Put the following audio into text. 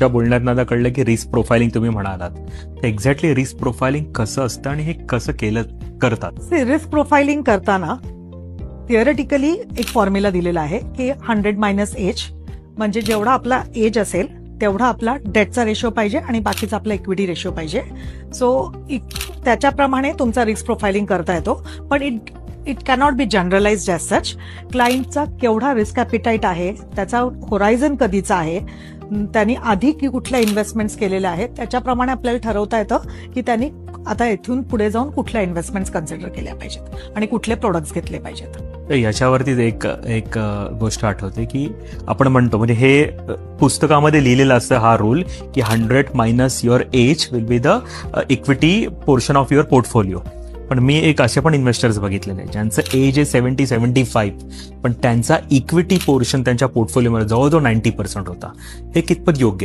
तुमच्या बोलण्यात आता कळलं की रिस्क प्रोफाइलिंग तुम्ही म्हणालात. एक्झॅक्टली रिस्क प्रोफाइलिंग कसं असतं आणि हे कसं करतात? रिस्क प्रोफाइलिंग करताना थिअरेटिकली एक फॉर्म्युला दिलेला आहे की 100 मायनस एज, म्हणजे जेवढा आपला एज असेल तेवढा आपला डेटचा रेशो पाहिजे आणि बाकीचा आपला इक्विटी रेशो पाहिजे. सो त्याच्याप्रमाणे तुमचा रिस्क प्रोफाइलिंग करता येतो. पण it cannot be generalised as such. क्लायंटचा केवढा रिस्क ॲपिटाईट आहे, त्याचा होरायझन कधीचा आहे, त्यांनी आधी कुठल्या इन्व्हेस्टमेंट्स केलेल्या आहेत, त्याच्याप्रमाणे आपल्याला ठरवता येतं की त्यांनी आता इथून पुढे जाऊन कुठल्या इन्व्हेस्टमेंट्स कन्सिडर केल्या पाहिजेत आणि कुठले प्रोडक्ट्स घेतले पाहिजेत. याच्यावरतीच एक गोष्ट आठवते की आपण म्हणतो, म्हणजे हे पुस्तकामध्ये लिहिलेलं असतं हा रूल की 100 minus your age will be the equity portion of your portfolio. पण मी असे पण इन्व्हेस्टर्स बघितलेले ज्यांचं एज आहे 70-75, पण त्यांचा इक्विटी पोर्शन त्यांच्या पोर्टफोलिओमध्ये जवळजवळ 90% होता. हे कितपत योग्य